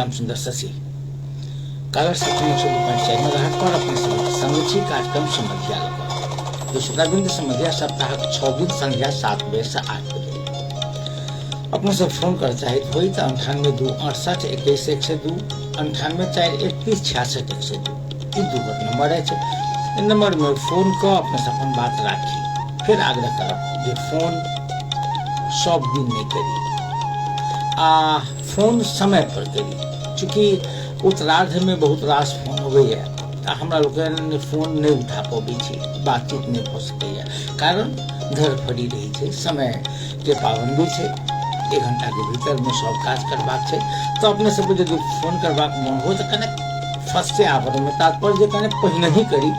श्याम सुंदर Shashi colour section 102.4 megahertz पर अपने संग छी कार्यक्रम समझिया लग जो श्रोताबिंद समझिया सप्ताह 6 दिन संध्या 7 बजे से 8 बजे अपने सब फोन कर चाहे होई तो 98 2 68 21 102 98 4 31 66 102 ई दू नंबर है। इन नंबर में फोन को अपने से अपन बात राखी फिर आग्रह करब जे फोन सब दिन नहीं करी फोन समय पर करी चूंकि उत्तरार्ध में बहुत रास फोन हो गई है हमरा लोग फोन नहीं उठा पाबी बातचीत नहीं हो सके कारण धरफड़ी रही है समय के पाबंदी है 1 घंटा के भीतर में सब काज करबाक है तो अपने सब यदि फोन करबाक मन हो तो कने फर्स्ट से आवर में तात्पर्य कने पहिने ही करी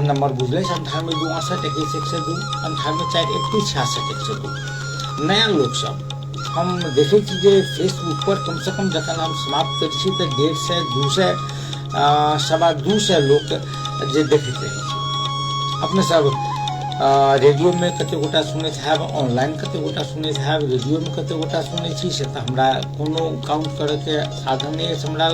नंबर बुझले 98 2 68 21 102 98 4 31 66 102 नया लोग सब हम देखे जे फेसबुक पर कम से कम जखन हम समाप्त कर छी तो 150 से 200 सवा 200 लोग जे देखते रहे अपने सब रेडियो में कते गोटा सुने है ऑनलाइन कते गोटा सुने है रेडियो में कते गोटा सुने छी से त हमरा कोनो काउंट करे के साधन नहीं है हमरा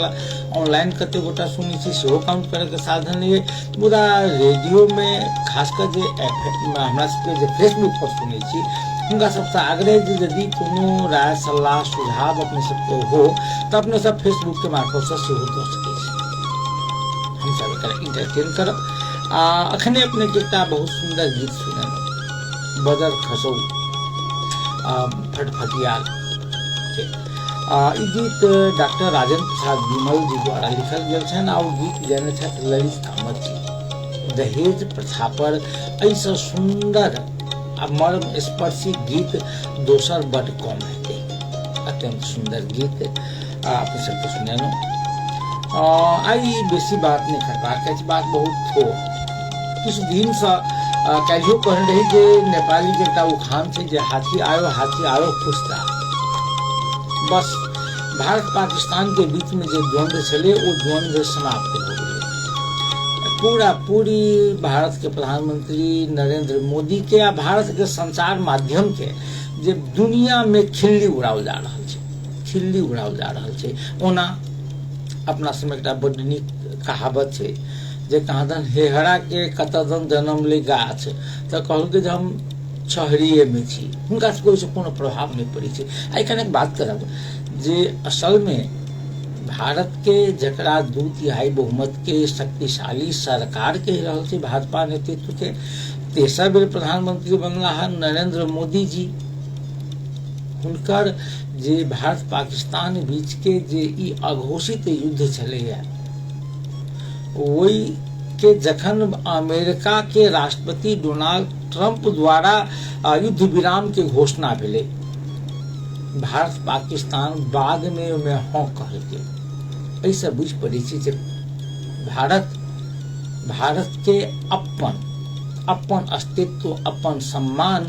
ऑनलाइन कते गोटा सुने छी सेहो काउंट करे के साधन नहीं है पूरा रेडियो में खासकर जे हमरा सबके जे फेसबुक पर सुने छी उनका सबसे आग्रह यदि कोनो राय सलाह सुझाव अपने सबको हो तो अपने सब फेसबुक के मार्फत से सेहो दे सके हम सब एकरा इंटरटेन करब अखने अपने के बहुत सुंदर गीत सुनल बदर खसौ फटफटियाल ई गीत डॉक्टर राजेंद्र प्रसाद विमल जी द्वारा लिखल गेल छन आ गीत जने छथि ललित कामत जी दहेज प्रथा पर ऐसा सुंदर मर्म स्पर्शी गीत दोसर बड़ कम है अत्यंत सुंदर गीत अपने सबको सुनेलो आई बेसी बात नहीं करबाक बात बहुत थो किछ दिन से कहियो कह रही जे नेपाली के एकटा उखान छै जे हाथी आयो खुशता बस भारत पाकिस्तान के बीच में जो द्वंद्व चले वो द्वंद्व समाप्त हो गए पूरी भारत के प्रधानमंत्री नरेंद्र मोदी के या भारत के संचार माध्यम के जे दुनिया में खिल्ली उड़ाओल जा रहा है ओना अपना समय एकटा बड़ नीक कहावत है जे कहादन हेहरा के कतदन जन्म ले गाछ तो कहल जे हम छहरिए में छी हुनका से कोई कोनो प्रभाव नहीं पड़ी छै आई कने बात करब जे असल में भारत के जकरा 2/3 बहुमत के शक्तिशाली सरकार के रहल छै भाजपा नेतृत्व के तेसर बेर प्रधानमंत्री बनला है नरेंद्र मोदी जी हुनकर जे भारत पाकिस्तान बीच के जे ई अघोषित युद्ध चले वही के जखन अमेरिका के राष्ट्रपति डोनाल्ड ट्रंप द्वारा युद्ध विराम के घोषणा भेले भारत पाकिस्तान बाद में हाँ कहलके ऐसा बुझ पड़ी जे भारत के अपन अस्तित्व अपन सम्मान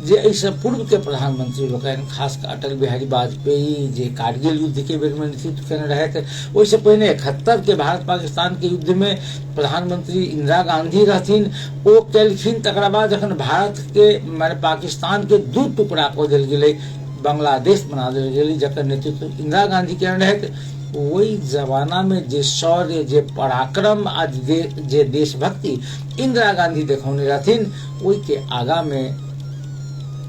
जे ऐसे पूर्व के प्रधानमंत्री लोग खासकर अटल बिहारी वाजपेयी जे कारगिल युद्ध के बेर में नेतृत्व करने रहे थे वैसे पहले 71 के भारत पाकिस्तान के युद्ध में प्रधानमंत्री इंदिरा गांधी रहथिन वो कलखिन तकरा बाद जखन भारत के माने पाकिस्तान के 2 टुकड़ा को देल गेलै बांग्लादेश बना देल गेलै जकर नेतृत्व इंदिरा गांधी करने रहे वही जमाना में जे शौर्य जे पराक्रम आज जे देशभक्ति इंदिरा गांधी देखौने रहथिन वही के आगा में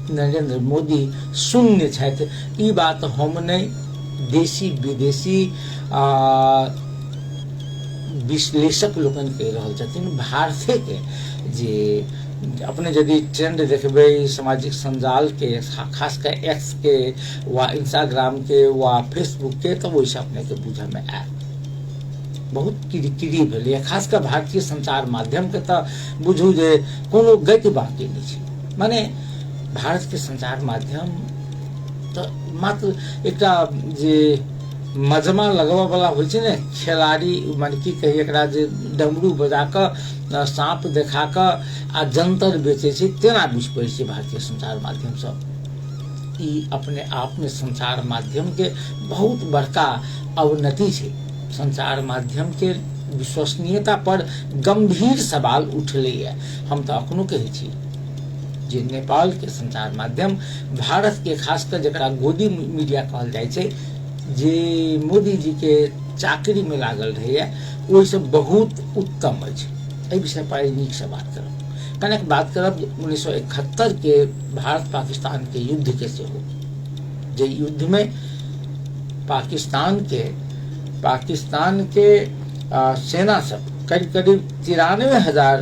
नरेंद्र मोदी शून्य छथि ई बात हम नहीं देशी विदेशी विश्लेषक लोगन कह रहल छथिन भारत के जे अपने यदि ट्रेंड देखबे सामाजिक संजाल के खासकर एक्स के वा इंस्टाग्राम के वा फेसबुक के तो वैसे अपने के बुझे में आए बहुत किरिकिरी भेलै खासकर भारतीय संचार माध्यम के तो बुझू जे कोनो गति बाकी नहीं छै माने भारत के संचार माध्यम तो मात्र एकटा जे मजमा लगवा वाला होइ छै ने खिलाड़ी माने की कही एकरा जे डमरू बजा के सांप देखा के आ जंतर बेचे छै तेना बुझ पड़ै छै भारतीय संचार माध्यम से ई अपने आप में संचार माध्यम के बहुत बड़का अवनति छै संचार माध्यम के विश्वसनीयता पर गंभीर सवाल उठले है हम तो अखनो कहै छी जे नेपाल के संचार माध्यम भारत के खासकर जकरा गोदी मीडिया कहल जाय छै जे मोदी जी के चाकरी में लागल रहे ओहि से बहुत उत्तम अछि। एहि विषय पर नीक से बात करब। कनेक बात करब 1971 के भारत पाकिस्तान के युद्ध के सेहो, जे युद्ध में पाकिस्तान के सेना सब करीब करीब 93,000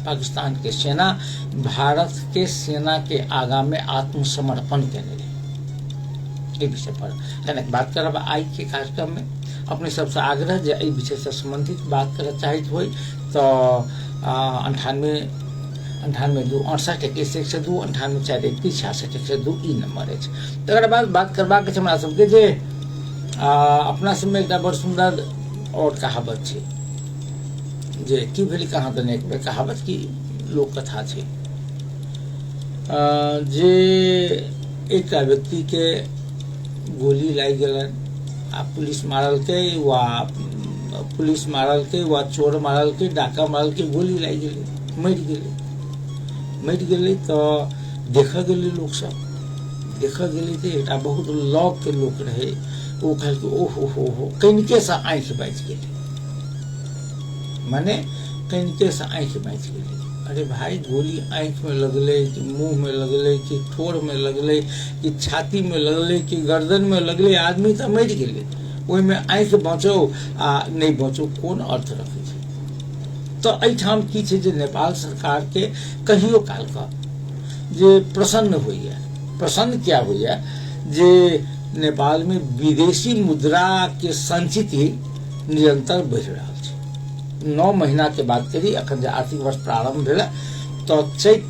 पाकिस्तान के सेना भारत के सेना के आगा में आत्मसमर्पण केने रहे। विषय पर कनेक बात करब आई के कार्यक्रम में। अपने सबसे आग्रह जे एहि विषय से संबंधित बात करय चाहैत होय तो 98-268-162 98-431-66-102 ई नंबर अछि। तकर बाद बात करबाक अछि हमरा सबके जे अपना सबमे एकटा बड़ सुंदर और कहावत छै जे की भेली कहाँ दने एक बेर कहावत की लोक कथा छै जे एकटा व्यक्ति के गोली लागि गेलन आ पुलिस मारलकै वा चोर मारलकै डाका मारलकै गोली लागि गेलै मरि गेलै तो देखऽ गेलै लोक सब तो एकटा बहुत लॉक के लोक रहे ओ कहलकै ओहो कनिके से आँखि बाजि गेलै, माने कनिके से आँखि बाजि गेलै। अरे भाई गोली आँखि में लगले कि मुंह में लगले कि ठोर में लगले कि छाती में लगले कि गर्दन में लगले, आदमी तो मरि गेलै। ओहि में आँखि बचो आ नहीं बचो कोन अर्थ रखे छै। तो एहिठाम की छै जे नेपाल सरकार के कहियो काल का जे प्रसन्न क्या होइया जे नेपाल में विदेशी मुद्रा के संचिति निरंतर बढ़ि रहल छै। 9 महीना के बात करी अखन जे आर्थिक वर्ष प्रारंभ भेल तो चैत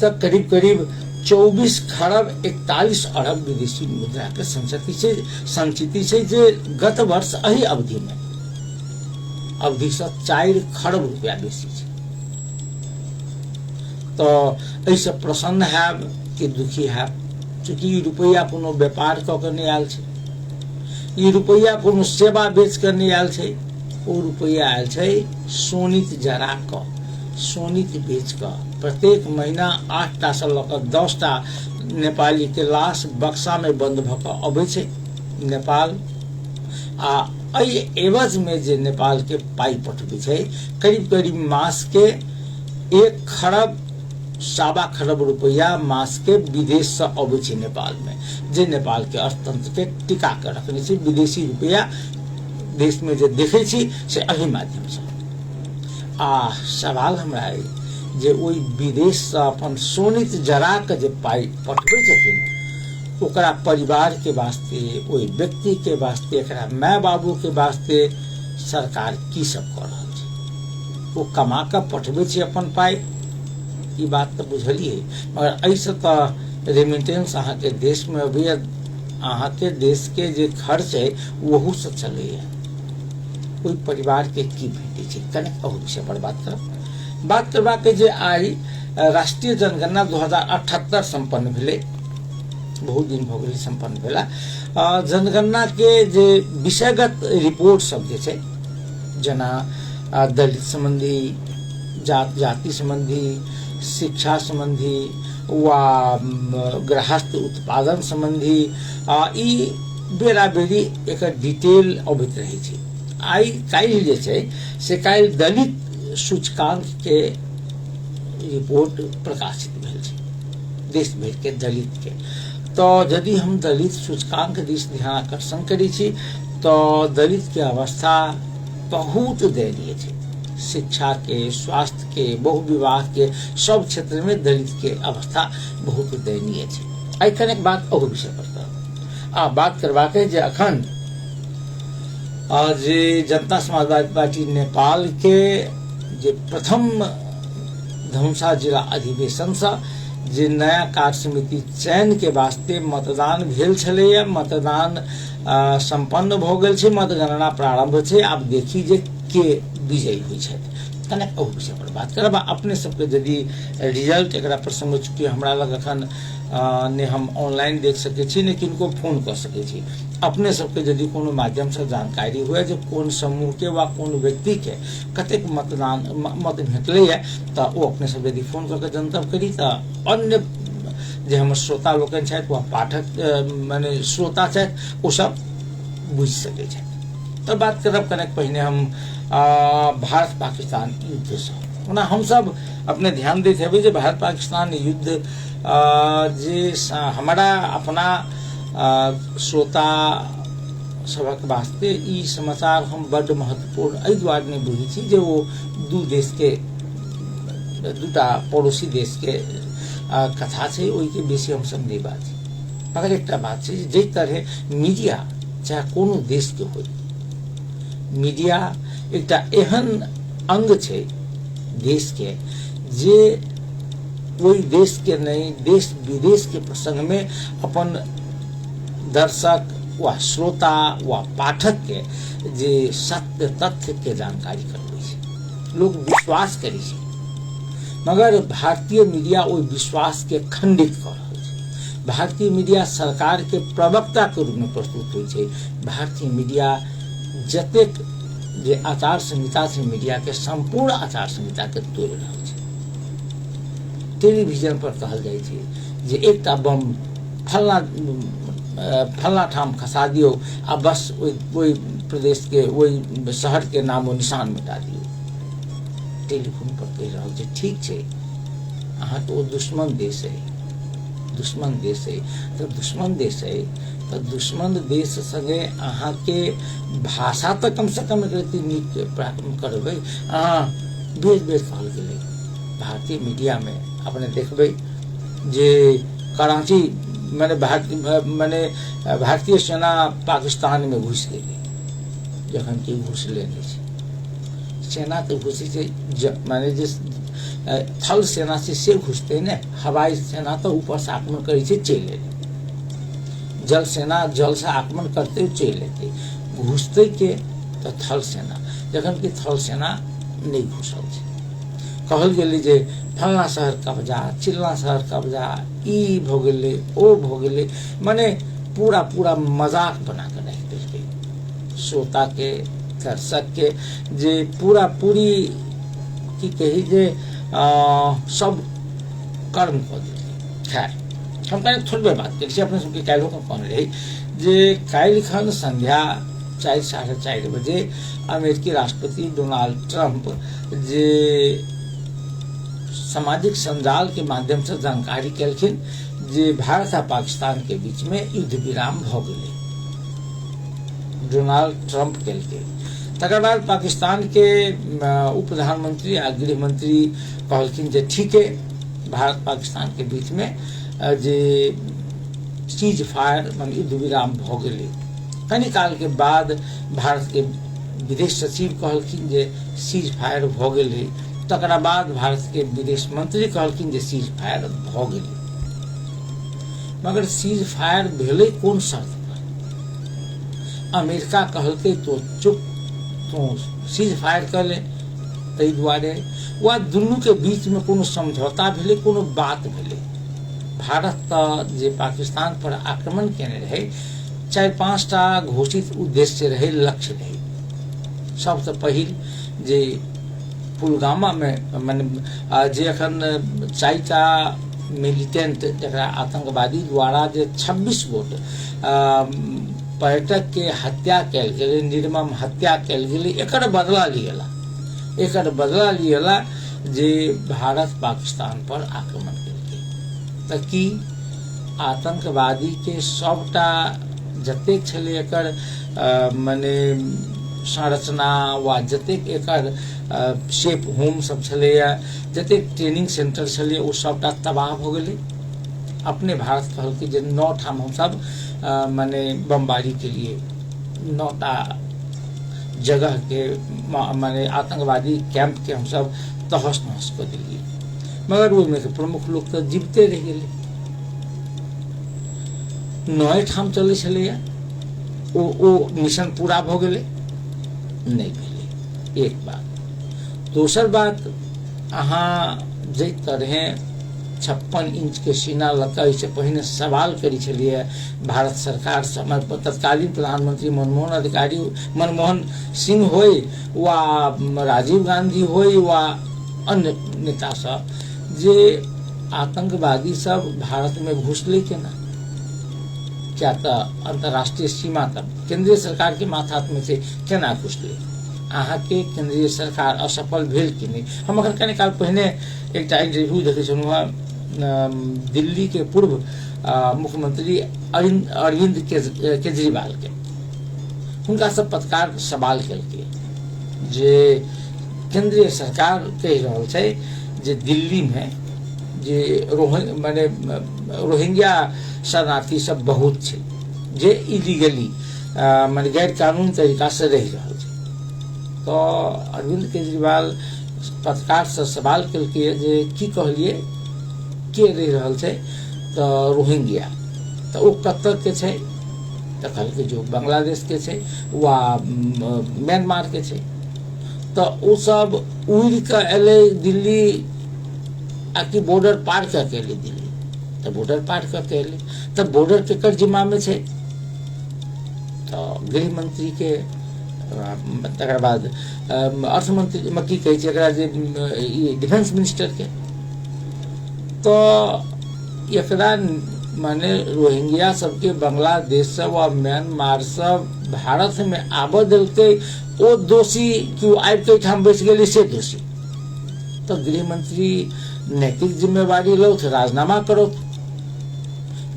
तक करीब करीब 24 खरब 41 अरब विदेशी मुद्रा के संचिति छै जे गत वर्ष एही अवधि से 4 खरब रुपया बेसी छै। तो एहिसँ प्रसन्न हैब कि दुखी हैब, चूंकि ई रुपया कोनो व्यापार कऽ के नहीं आयल छै, ई रुपया कोनो सेवा बेच कर नहीं आयल छै, ओ रुपया आयल छै सोनित जरा क सोनित बेच क। प्रत्येक महीना 8टा से लऽ कऽ 10टा नेपाली के लाश बक्सा में बंद भऽ कऽ अबै छै नेपाल। आ एहि एवज में जे नेपाल के पाई पठबै छै करीब करीब मास के 1 खरब 1.25 खरब रुपया मास के विदेश से अबै छै नेपाल में, जे नेपाल के अर्थतंत्र के टिका के रखने छै। विदेशी रुपया देश में जे देखे छी से एही माध्यम से। आ सवाल हमरा जे ओई विदेश से अपन सोनित जरा के जे पाई पठबै छथिन ओकरा परिवार के वास्ते, ओई व्यक्ति के वास्ते, एकरा माय बाबू के वास्ते सरकार की सब कर रहल छै। वो कमा के पठबै छै अपन पाई, ई बात तो बुझलिए, मगर ऐसे तो रेमिटेंस अहाँ के देश में अभी अहाँ के देश के जे खर्च है वहू से चलैया, ओई परिवार के की भेटै छै। कनेक अहू विषय पर बात करबाक जे आई राष्ट्रीय जनगणना 2078 संपन्न भेलै, बहुत दिन भऽ गेलै संपन्न भेला। जनगणना के जे विषयगत रिपोर्ट सब जे छै जेना दलित संबंधी, जाति संबंधी, शिक्षा संबंधी वा गृहस्थ उत्पादन संबंधी ई बेरा बेरी एक डिटेल अबैत रहे छै। आई काल्हि जे छै से काल्हि दलित सूचकांक के रिपोर्ट प्रकाशित भेल छै देश भर के दलित के। तो यदि हम दलित सूचकांक दिस ध्यान आकर्षण करी छी तो दलित के अवस्था बहुत दयनीय छै। शिक्षा के, स्वास्थ्य के, बहुविवाह के सब क्षेत्र में दलित के अवस्था बहुत दयनीय छै। आई कनेक बात अहू विषय पर बात करबाक जे अखन जे जनता समाजवादी पार्टी नेपाल के जे प्रथम धनुषा जिला अधिवेशन से जे नया कार्य समिति चयन के वास्ते मतदान भेल छलैया, मतदान संपन्न भऽ गेल छै, मतगणना प्रारंभ छै। आब देखी जे के विजयी होइ छथि। कनेक अहू विषय पर बात करब। अपने सबके यदि रिजल्ट एकरा पर समय चूंकि हमरा लग अखन ने हम ऑनलाइन देख सकै छी ने किनको फोन कर सकै छी। अपने सबके यदि कोनो माध्यम से जानकारी हुए जे कोन समूह के वा कोन व्यक्ति के कतेक मत भेटलै है तो वो अपने सब यदि फोन करके जनतब करी तो अन्य जे हमर श्रोता लोकनि छथि वा पाठक माने श्रोता छथि ओ सब बुझि सकै छथि। तऽ बात करब कनेक पहिने हम भारत पाकिस्तान युद्ध से। ओना हम सब अपने ध्यान दैत हेबै जे भारत पाकिस्तान युद्ध जे हमारा अपना श्रोता सभक वास्ते ई समाचार हम बड्ड महत्वपूर्ण एहि दुआरे नहीं बुझै छी जे ओ दूटा पड़ोसी देश के कथा छै, ओहिके बेसी हम सब नहीं बात। मगर एकटा बात छै जे तरह मीडिया चाहे कोनो देश के हो, मीडिया एकटा एहन अंग छै देश के जे कोई देश के नहीं देश विदेश के प्रसंग में अपन दर्शक वा श्रोता वा पाठक के जे सत्य तथ्य के जानकारी करबै छै, लोग विश्वास करै छै। मगर भारतीय मीडिया ओहि विश्वास के खंडित कर रहल छै। भारतीय मीडिया सरकार के प्रवक्ता के रूप में प्रस्तुत होइ छै। भारतीय मीडिया जतेक जे आचार संहिता से मीडिया के संपूर्ण आचार संहिता के तोड़ रहल छै। टेलीविजन पर कहल जाइ छै जे एकटा बम फलना ठाम खसा दियो आ बस ओहि प्रदेश के ओहि शहर के नामो निशान मिटा दियो। टेलीफोन पर कह रहल छै ठीक छै अहाँ तो दुश्मन देश है, दुश्मन देश है तो दुश्मन देश है तो दुश्मन देश संगे अहाँ के भाषा तो कम से कम नीक करबै। बेर बेर कहल गेलै भारतीय मीडिया में अपने देखबै जे कराची माने भारतीय सेना पाकिस्तान में घुस गेलै, जखन कि घुसले नहीं छै। सेना तो घुसी से माने जे थल सेना से घुसते ने, हवाई सेना तो ऊपर से आक्रमण करे से चल ले, जल सेना जल से आक्रमण करते चल लेते, घुसते के तो थल सेना, जखन कि थल सेना नहीं घुसल छै। कहल गेलै जे फलना शहर कब्जा, चिल्ला शहर कब्जा, ई भ गेलै ओ भ गेलै, माने पूरा पूरा मजाक बना के रख देलकै श्रोता के दर्शक के जे पूरा पूरी की कही जे सब कर्म कर देलकै। खैर हम कहीं थोड़ी बेर बात करी अपने सबके काल्हि को कहने रही जे काल्हि संध्या 4 साढ़े 4 बजे अमेरिकी राष्ट्रपति डोनाल्ड ट्रंप जे सामाजिक संजाल के माध्यम से जानकारी केलखिन जे भारत आ पाकिस्तान के बीच में युद्ध विराम भ गेलै। डोनाल्ड ट्रंप केलकै। तकर बाद पाकिस्तान के उप प्रधानमंत्री आ गृह मंत्री कहलखिन जे ठीक है भारत पाकिस्तान के बीच में जे सीज फायर मान युद्ध विराम भ गेलै। कनी काल के बाद भारत के विदेश सचिव कहलखिन जे सीज फायर भ गेलै। तकरा बाद भारत के विदेश मंत्री कहलखिन जे सीज फायर भ गेलै। मगर सीज फायर भेलै कोन शर्त पर? अमेरिका कहलकै तो चुप, तो सीज फायर कर ले, ताहि दुआरे वा दुनू के बीच में कोनो समझौता भेलै, कोनो बात भेलै। भारत तऽ जे पाकिस्तान पर आक्रमण केने रहे 4-5 टा घोषित उद्देश्य रहे, लक्ष्य रहे। सबसे पहिल जे पुलवामा में माने जे अखन 4 टा मिलिटेंट जकरा आतंकवादी द्वारा जे 26 गोट पर्यटक के हत्या कल गेलै, निर्मम हत्या कल गेलै, एकर बदला लियला जे भारत पाकिस्तान पर आक्रमण केलकै। तऽ की आतंकवादी के सबटा जतेक छलै एकर माने संरचना वा जतेक एकर सेफ होम सब छलैया, जतेक ट्रेनिंग सेंटर छलै, ओ सबटा तबाह भ गेलै। अपने भारत कहलकै जे 9 ठाम हम सब माने बमबारी के लिए 9 टा जगह के माने आतंकवादी कैंप के हम सब तहस नहस कर दिलिए। मगर ओहिमे के प्रमुख लोग तो जीवते रह गेलै। 9 ठाम चलै छलैया, ओ मिशन पूरा भ गेलै नहीं भेलै। एक बात। दोसर बात, अहाँ जे तरह 56 इंच के सीना लऽ से पहिने सवाल करी छलिए भारत सरकार तत्कालीन प्रधानमंत्री मनमोहन सिंह होय वा राजीव गांधी होय वा अन्य नेता सब, जे आतंकवादी सब भारत में घुसले केना, क्या अंतर्राष्ट्रीय सीमा तक केंद्रीय सरकार के माथात में से केना घुसले, अहाँ के केंद्रीय सरकार असफल भेल कि नहीं। हम अखन कने काल पहिने एक इंटरव्यू देखे छलहुँ दिल्ली के पूर्व मुख्यमंत्री अरविंद केजरीवाल के, हुनका सब पत्रकार सवाल केलकै जे केंद्रीय सरकार कहि रहल छै जे दिल्ली में जे रोहिंग्या शरणार्थी सब बहुत छै जे इलीगली माने गैर कानूनी तरीका से रह रहल छै। तो अरविंद केजरीवाल पत्रकार से सवाल केलकै जे की कहलिए के रह रहल छै, तो रोहिंग्या, तो वो कतऽ के छै, तो कहलकै जो बांग्लादेश के छै वा म्यांमार के छै। तो वो सब उड़ के एले दिल्ली आकि बॉर्डर पार करके एले दिल्ली, तो बॉर्डर पार करके एले, तो बॉर्डर केकर जिम्मा में छै, तो गृह मंत्री के, तकर बाद अर्थ मंत्री में की कहे छै एकरा जे डिफेंस मिनिस्टर के। तो एकरा माने रोहिंग्या सबके बांग्लादेश से व म्यांमार से भारत में आबऽ देलकै, ओ दोषी क्यों आबि के ठाम बैस गेलै से दोषी। तो गृह मंत्री नैतिक जिम्मेवारी लौथ, राजीनामा करौथ।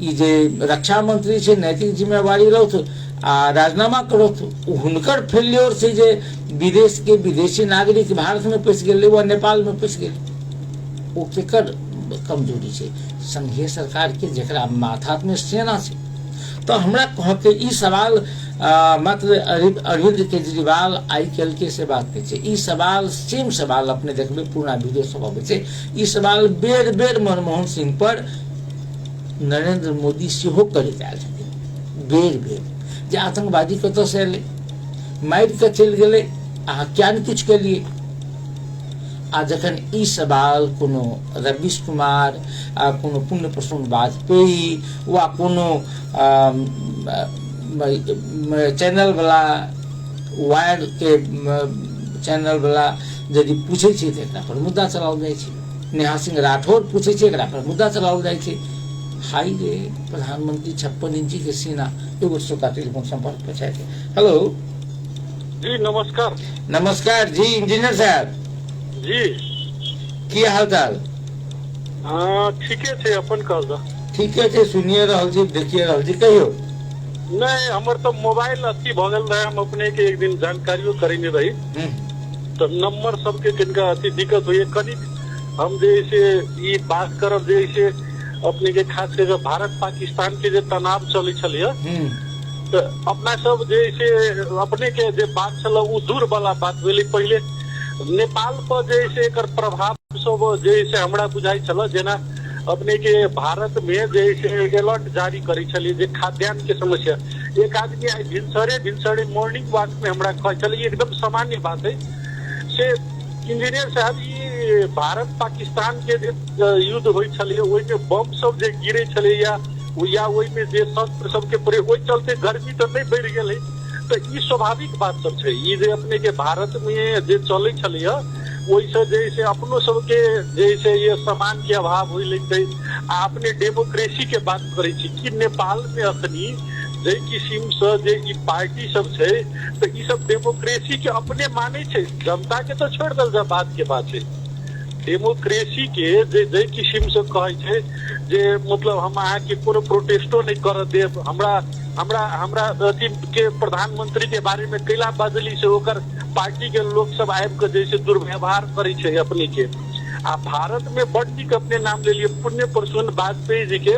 ई जे रक्षा मंत्री छै नैतिक जिम्मेवारी लौथ आ राजीनामा करौथ। हुनकर फेल्योर से जे विदेश के विदेशी नागरिक भारत में पैस गेलै व नेपाल में पैस गेलै, ओ केकर कमजोरी छै, संघीय सरकार के जेकरा माथा में सेना छै। तो हमरा कहके ई सवाल मात्र अरविंद केजरीवाल आई कल के से बात करे छै, ई सवाल सेम सवाल अपने देखबे पूरा वीडियो सब आबै छै, ई सवाल बेर बेर मनमोहन सिंह पर नरेंद्र मोदी सेहो करैत आयल छथिन बेर बेर, जे आतंकवादी कतऽ से एलै, मारि के चलि गेलै, अहाँ क्या ने किछु केलिए। आ जखन ई सवाल कोनो रवीश कुमार कोनो पुण्य प्रसून वाजपेयी वा कोनो चैनल वाला वायर के चैनल वाला यदि पूछे छै तो एकरा पर मुद्दा चलाओल जाइ छै, नेहा सिंह राठौर पूछे छै एकरा पर मुद्दा चलाओल जाइ छै। हाई रे प्रधानमंत्री 56 इंची के सीना। एगो श्रोता टेलीफोन संपर्क पे छै। हेलो जी नमस्कार। नमस्कार जी इंजीनियर साहब जी, की हाल चाल? ठीके छै, अपन कहल। ठीके छै, सुनिए रहल छी, देखिए रहल छी, कहियो। नहीं हमर तो मोबाइल अथी भ गेल रहे, हम अपने के एक दिन जानकारियों करेने रही, तो नंबर सबके किनका अथी दिक्कत हुई कनी। हम जैसे ये बात करब जैसे अपने के खास कर भारत पाकिस्तान के जो तनाव चले छलिए, तो अपना सब जैसे अपने के जे बात छल उ दूर वाला बात भेलै। पहले नेपाल पर जैसे एकर प्रभाव सब जैसे हमरा बुझाई छल, जेना अपने के भारत में जैसे अलर्ट जारी करी छलिए जे खाद्यान्न के समस्या। एक आदमी आई भिनसरे मॉर्निंग वॉक में हमरा कहे छलिए, एकदम सामान्य बात है से इंजीनियर साहब, ये भारत पाकिस्तान के युद्ध होई छलिए, ओहि में बम सब जे गिरे छले या ओहि में जे शस्त्र सबके प्रयोग, ओहि चलते गर्मी तो नहीं बढ़ गेल है। तो ये स्वाभाविक बात सब छै, ये जे अपने के भारत में जे चले छलिए वैसे जैसे अपनो सबके जैसे ये सामान के अभाव हुई लगते। आपने डेमोक्रेसी के बात करे छी कि नेपाल में अखनी जे किस्म से जे ई पार्टी सब छै, तो ई सब डेमोक्रेसी के अपने माने छै, जनता के तो छोड़ दल जा बात के बात है। डेमोक्रेसी के जे किस्म से कहे छै जे मतलब हम अहाँ के कोनो प्रोटेस्टो नहीं कर देब, हमरा अथी के प्रधानमंत्री के बारे में कैला बदली से ओकर पार्टी के लोग सब आबि के जैसे दुर्व्यवहार करे छै अपने के। आ भारत में बड़ नीक अपने नाम ले लिए पुण्य प्रसून वाजपेयी जी के,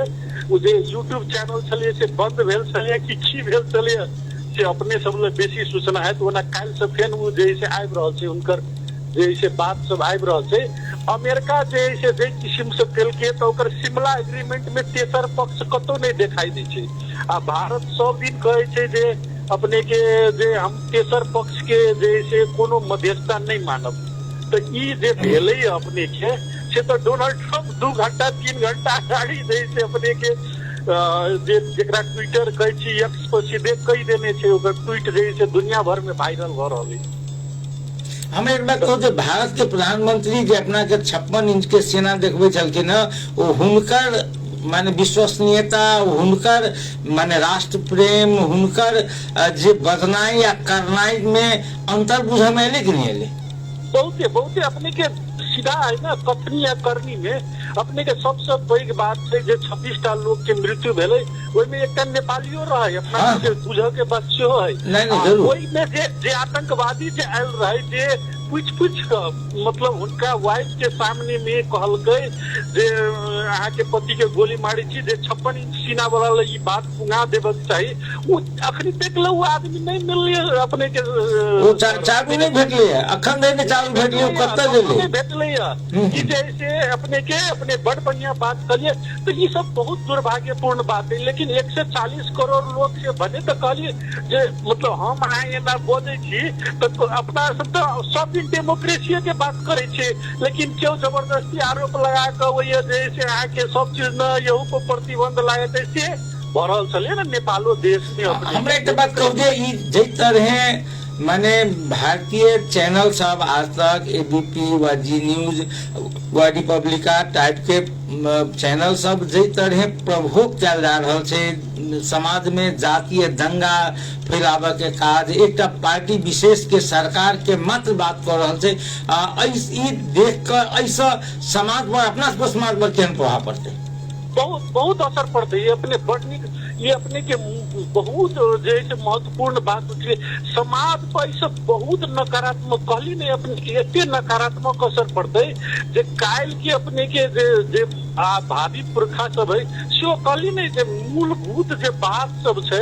वो जे यूट्यूब चैनल छलिए से बंद भेल छलिए कि की भेल छलिए से अपने सब ले बेसी सूचना है। तो ओना काल्हि से फेन वो जैसे आबि रहल छै, हुनकर जैसे बात सब आबि रहल छै। अमेरिका जैसे जे किस्म से केलकै तो ओकर शिमला एग्रीमेंट में तेसर पक्ष कतौ नहीं दिखाई दै छै। आ भारत सब दिन कहे छै जे अपने के जे हम तेसर पक्ष के जैसे कोनो मध्यस्थता नहीं मानब। तो ई जे भेलै अपने के से तो डोनाल्ड ट्रम्प 2 घंटा 3 घंटा गाड़ी जैसे अपने के जे जेकरा ट्विटर कहे छी एक्स पर सीधे कही देने छै, ओकर ट्वीट जैसे दुनिया भर में वायरल भ रहल है। हम एक बात कहूँ, भारत के प्रधानमंत्री जे अपना के 56 इंच के सेना देखबे छलखिन हँ, ओ हुनकर माने विश्वसनीयता, हुनकर माने राष्ट्र प्रेम, हुनकर जे बदनाई या करनाई में अंतर बुझे में एले कि नहीं एले? बहुते बहुते अपने के सीधा है ना, कथनी या करनी में अपने के सबसे पैघ बात है जे 26टा लोग के मृत्यु भेले, ओहि में एकटा नेपालियो रहे, अपना हाँ। के बुझ के बात सेहो है। नहीं जरूर। ओहि में जे आतंकवादी जे आयल रहे, जे पूछ मतलब उनका वाइफ के सामने में कहलकै जे अहाँ के पति के गोली मारी छी, जे 56 इंच सीना वाला ये बात पुंगा देबे चाहिए, वो अखनी तक लो वो आदमी नहीं मिलले अपने के, वो चाबी नहीं भेटले है, अखन नहीं चाबी भेटले, कत्ता गेले भेटले है। जैसे अपने के अपने बड़ बढ़िया बात करिए, तो ये सब बहुत दुर्भाग्यपूर्ण बात है। लेकिन 140 करोड़ लोग से बने तो कहलिए जे मतलब हम अहाँ एना बोले छी तो अपना सब तो सब डेमोक्रेसी के बात करे छे, लेकिन क्यों जबरदस्ती आरोप लगा के वही जैसे अहाँ के सब चीज न यहू पर प्रतिबंध लागे जैसे भरल चले ना नेपालो देश में। हमरा एक बात कहू जे ई जे तरह माने भारतीय चैनल सब आज तक एबीपी व जी न्यूज व रिपब्लिका टाइप के चैनल सब जे तरह प्रभोग कयल जा रहल छै, समाज में जातीय दंगा फैलावे के काज, एक पार्टी विशेष के सरकार के मात्र बात कर रहल छै, ई देख कर ऐसा समाज पर, अपना समाज पर केहन प्रभाव पड़ते? बहुत बहुत असर पड़ते है। अपने बढ़नी ये अपने के बहुत जैसे महत्वपूर्ण बात होती है, समाज पर इस बहुत नकारात्मक कहली नहीं, अपने के एते नकारात्मक असर पड़ते जे काल की अपने के जे भावी पुरखा सब है सो कहली नहीं, जे मूलभूत जे बात सब छै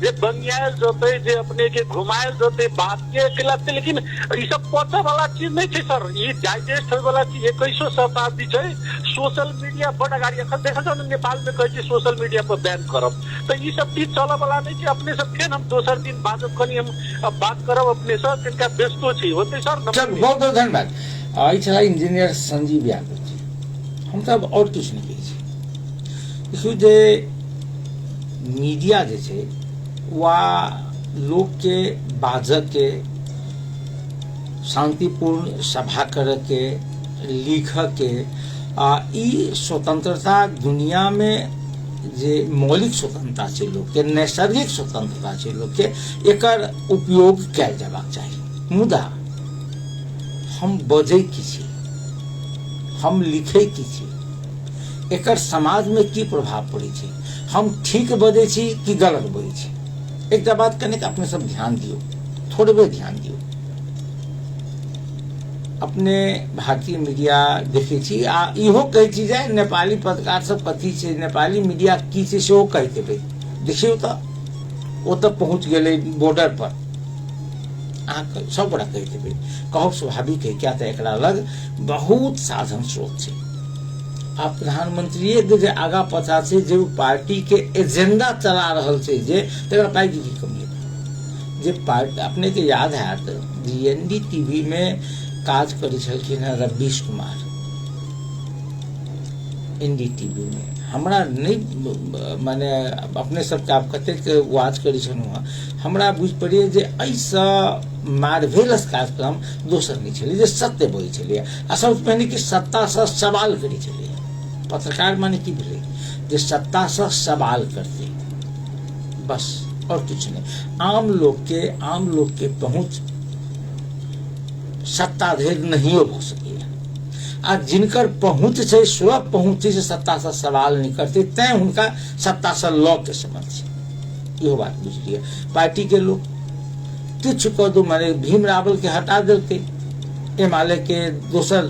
जे बनियाल जते, जे अपने के घुमायल जते बात के खिलाते, लेकिन ई सब पता वाला चीज नहीं है सर। ये डाइजेस्ट होय वाला चीज 21वीं शताब्दी छै। सोशल मीडिया बड़ अगाड़ी अखन देखल जाओ नेपाल में कहै छै सोशल मीडिया पर बैन करब, तो ये सब चीज चल वाला नहीं है। अपने सब फेन हम दोसर दिन बात कनी हम अब बात करब अपने सर, तिनका व्यस्तो छी होते सर। बहुत बहुत धन्यवाद। आई छला इंजीनियर संजीव यादव जी, हम सब और कुछ नहीं कही छी। देखियो जे मीडिया जे छै वा लोग के बाजक के, शांतिपूर्ण सभा करे के, लिख के, ई स्वतंत्रता दुनिया में जे मौलिक स्वतंत्रता छै, लोग के नैसर्गिक स्वतंत्रता छै, लोग के एकर उपयोग कयल जयबाक चाही। मुदा हम बजै की छी, हम लिखै की छी, एकर समाज में की प्रभाव पड़ै छै, हम ठीक बजै छी कि गलत बजै छी? एकटा बात कने अपने सब ध्यान दियो, थोड़े ध्यान दियो। अपने भारतीय मीडिया देखे छी, आ इहो कहै छी जे नेपाली पत्रकार सब कथी छै, नेपाली मीडिया की छै सेहो कहि देबै। देखियो तो ओ तक पहुंच गेलै बॉर्डर पर, अहाँ सब बड़ा कहि देबै, कहब स्वाभाविक है, क्या तो एकरा लग बहुत साधन स्रोत छै। आ प्रधानमंत्री के जे आगा पछा छै, जे पार्टी के एजेंडा चला रहल छै, जे तकरा पाई की कमी है। जे पार्टी अपने के याद हैत डीएनडी टीवी में काज करै छलखिन है रवीश कुमार, एनडीटीवी में। हमरा नहीं माने अपने सबके आप कते वाच करै छलहुँ, हमरा बुझ पड़िए जे ऐसा मार्वेलस कार्यक्रम दोसर नहीं छलै, जे सत्य बजै छलै, आ सबसे पहिने कि सत्ता से सवाल करै छलै। पत्रकार माने की भेलै जे सत्ता से सवाल करते, बस और कुछ नहीं। आम लोग के पहुंच सत्ता धरि नहीं हो सके, आ जिनकर पहुंच छै सुलभ पहुंच से सत्ता से सवाल नहीं करते, तैं उनका सत्ता से लॉ के समझ छै। यो बात बुझलिए। पार्टी के लोग किछु कह दो, माने भीम रावल के हटा देलकै, एमाले के दोसर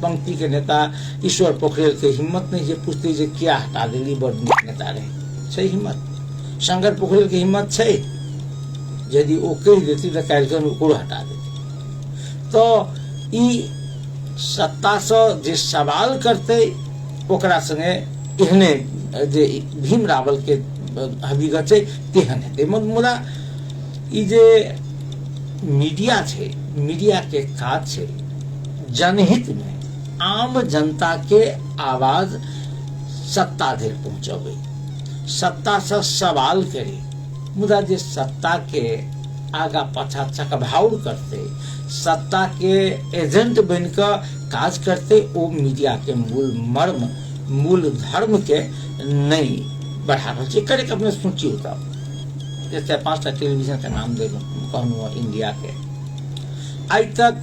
पंक्ति के नेता ईश्वर पोखरेल के हिम्मत नहीं जे पूछते जे किया हटा देली, बड़ नीक नेता रहे छै हिम्मत। शंकर पोखरेल के हिम्मत छै, यदि ओ कहि देती तो कार्यक्रम ओकरो हटा देती। तो ई सत्ता से जे सवाल करते ओकरा संगे एहने जे भीम रावल के हकीकत छै तेहन हेतै। मुदा ई जे मीडिया छै, मीडिया के काज छै जनहित में आम जनता के आवाज सत्ता धरि पहुंचाबै, सत्ता से सवाल करे। मुदा जे सत्ता के आगा पाछा चकभाउर करते, सत्ता के एजेंट बनकर काज करते, वो मीडिया के मूल धर्म के नहीं बढ़ा रहा है। करे अपने सोची होता, जैसे 5टा टेलीविजन का नाम दे कहूँ इंडिया के, आज तक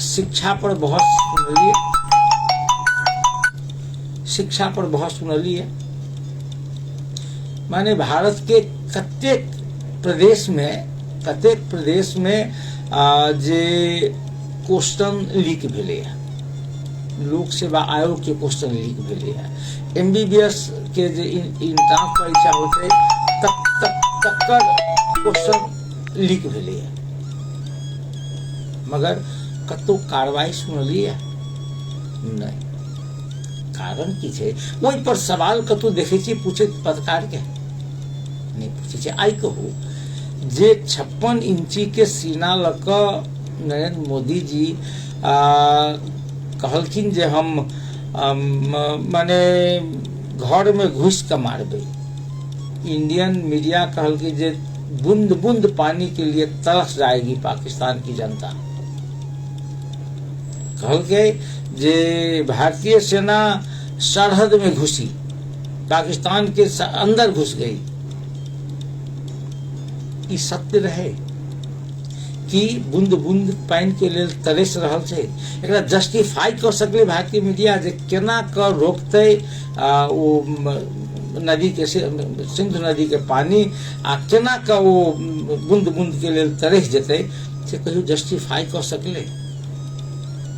शिक्षा पर बहस सुनलिए, शिक्षा पर बहस सुनलिए, माने भारत के कतेक प्रदेश में जे क्वेश्चन लीक भेले है, लोक सेवा आयोग के क्वेश्चन लीक भेले है, MBBS के जे इंट्रांस परीक्षा होते तकर क्वेश्चन लीक भेले है, मगर कतो कार्रवाई सुनलिए नहीं। कारण की छै, वही पर सवाल कतो देखे छी पूछे पत्रकार के नहीं पूछे छै। आई कहू जे 56 इंची के सीना लक नरेंद्र मोदी जी कहलखिन जे हम माने घर में घुस के मारबे, इंडियन मीडिया कहलखिन जे बूंद बूंद पानी के लिए तरस जाएगी पाकिस्तान की जनता, कहलके जे भारतीय सेना सरहद में घुसी, पाकिस्तान के अंदर घुस गई। ई सत्य रहे कि बूंद बूंद पानी के लिए तरस रहल छै, एकरा जस्टिफाई कर सकले भारतीय मीडिया जे केना कर रोकते वो नदी के सिंधु नदी के पानी आ केना का वो बूंद बूंद के लिए तरस जेते से कहियो जस्टिफाई कर सकले।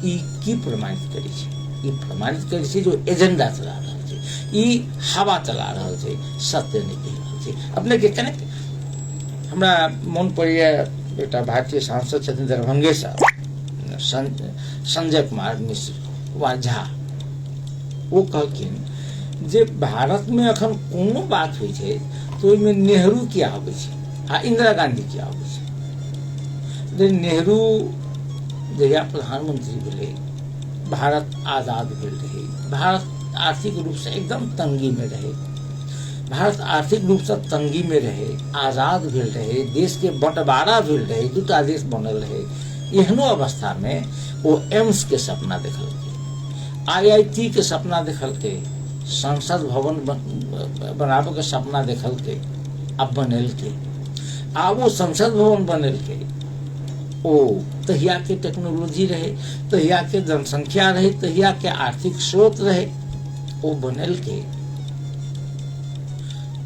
ई की प्रमाणित करी छै, ई प्रमाणित करी छै जो एजेंडा चला रहल छै, ई हवा चला रहल छै, सत्य नहीं कह रहल छै। अपने के कने हमरा मन पड़िया बेटा भारतीय सांसद छथिन दरभंगे साहब संजय कुमार मिश्र वा झा, वो कहलखिन जे भारत में अखन कोनो बात होइ छै तो ओहिमे नेहरू किया आबै छै आ इंदिरा गांधी किया आबै छै। नेहरू जहिया प्रधानमंत्री भेले, भारत आजाद भेल रहे, भारत आर्थिक रूप से एकदम तंगी में रहे, भारत आर्थिक रूप से तंगी में रहे, आजाद भेल रहे, देश के बंटवारा भेल रहे, 2टा देश बनल रहे, एहनो अवस्था में वो एम्स के सपना देखलके, IIT के सपना देखलके, संसद भवन बनाबे के सपना देखलके, अब बनेलके, आ वो संसद भवन बनेलके, ओ तहिया के टेक्नोलॉजी रहे, तहिया के जनसंख्या रहे, तहिया के आर्थिक स्रोत रहे, वो बनेलके।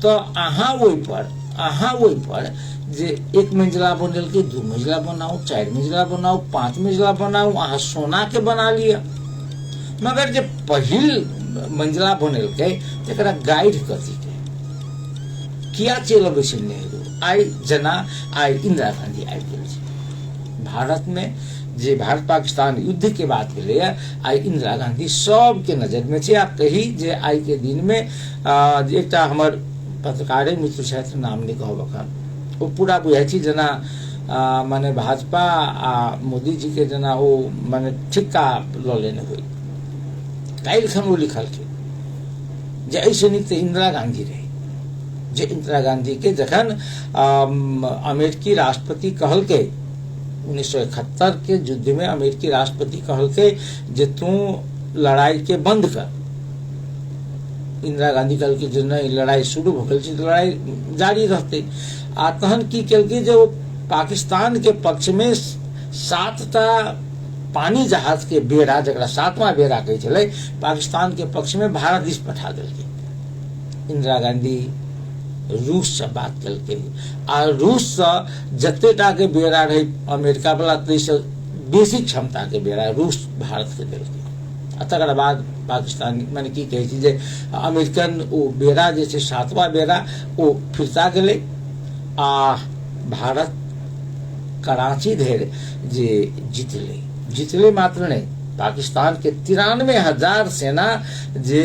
तो अहाँ वही पर जे 1 मंजिला बनेलके, 2 मंजिला बनाओ, 4 मंजिला बनाओ, 5 मंजिला बनाओ, अहाँ सोना के बना लिया, मगर जे पहिल मंजिला बनेलके तकरा गाइड कथी के किया चल अबै छै नेहरू। आई जना आई इंदिरा गांधी आबि गेल छै भारत में, जे भारत पाकिस्तान युद्ध के बात भेले आई इंदिरा गांधी सबके नजर में छै। आप कही जे आई के दिन में एकटा हमर पत्रकारे मित्र छथि, नाम नहीं कहब अखन, वो पूरा बुझाई छै जना माने भाजपा आ मोदी जी के जना वो माने ठिक्का ल लेने हुई। काल्हिखन वो लिखलखिन जे ऐसे नीक तऽ इंदिरा गांधी रहे, जे इंदिरा गांधी के जखन अमेरिकी राष्ट्रपति कहलके 1971 के युद्ध में अमेरिकी राष्ट्रपति कहलके जे तू लड़ाई के बंद कर, इंदिरा गांधी कहलके जे नहीं लड़ाई शुरू भ गेल छै तो लड़ाई जारी रहते। आ तहन की केलकै जे पाकिस्तान के पक्ष में 7टा पानी जहाज के बेड़ा, जकरा 7वां बेड़ा कहै छलै, पाकिस्तान के पक्ष में भारत दिस पठा देलकै। इंदिरा गांधी रूस से बात कलके, आ रूस से जतेटा के बेड़ा रहे अमेरिका वाला तैसे बेसी क्षमता के बेड़ा रूस भारत के देलकै। तकर बाद पाकिस्तान माने की कहै छै जे अमेरिकन ओ बेड़ा जे छै 7वां बेड़ा ओ फिरता गेलै, आ भारत कराची धरि जे जीतले मात्र नहीं, पाकिस्तान के 93,000 सेना जे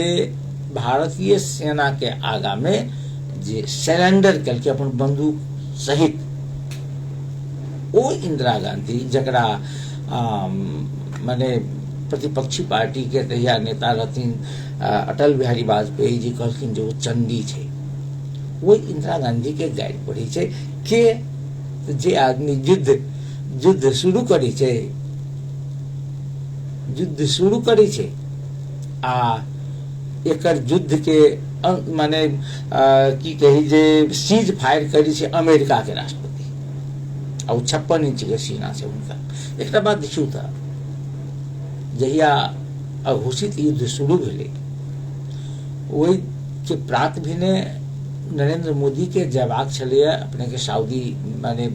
भारतीय सेना के आगा में जे सरेंडर करके अपन बंदूक सहित, ओ इंदिरा गांधी जकरा माने प्रतिपक्षी पार्टी के तहिया नेता रहथिन अटल बिहारी वाजपेयी जी कहलखिन जे वो चंडी छै, वो इंदिरा गांधी के गाइड पढ़ी छै के तो जे आदमी युद्ध शुरू करे छे, युद्ध शुरू करे छे आ एकर युद्ध के माने की कही जे सीज फायर करी छे अमेरिका के राष्ट्रपति और 56 इंच के सीना से उनका। एक बात देखियो था, जहिया अघोषित युद्ध शुरू भेले वही के प्रात भी ने नरेंद्र मोदी के जयबाक छले अपने के सऊदी माने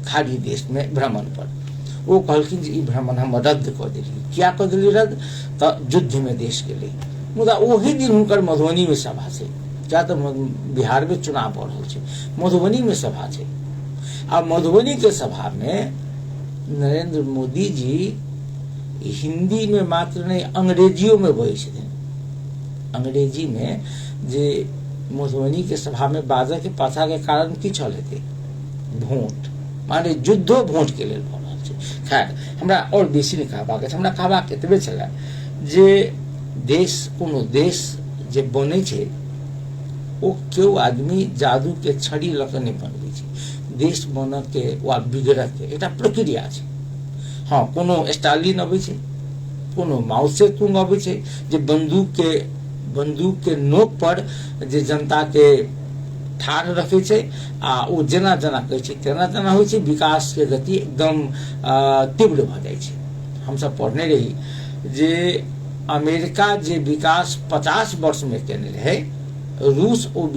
खाड़ी देश में भ्रमण पर। वो कहलखिन जे ई भ्रमण हम रद्द कर देली। क्या कर देली रद्द? तो युद्ध में देश के लिए। मुदा वही दिन हुनकर मधुबनी में सभा छे, क्या तो बिहार में चुनाव भऽ रहल छै, मधुबनी में सभा छे। आ मधुबनी के सभा में नरेंद्र मोदी जी हिंदी में मात्र नहीं अंग्रेजियों में बोले छथिन। अंग्रेजी में जे मधुबनी के सभा में बाजय के पाछा के कारण की छल हेतै? भोट, माने युद्धो भोट के लेल भऽ रहल छै। खैर हमरा और बेसी नहीं कहबाक अछि, हमरा कहबाक एतबे छलै जे देश कोनो देश जे बनै छै ओ केओ आदमी जादू के छड़ी लऽ कऽ नहि बनबै छै। देश बनऽ के वा बिगड़ऽ के एकटा प्रक्रिया छै। हाँ, कोनो स्टालिन अबै छै, कोनो माओ से तुंग अबै छै जे बंदूक के नोक पर जे जनता के ठाढ़ रखे छै आ ओ जेना जेना कहै छै तेना तेना होइ छै। विकास के गति एकदम तीव्र भऽ जाइ छै। हम सब पढ़ने रही जे अमेरिका जे विकास 50 वर्ष में केने रहे, रूस ओ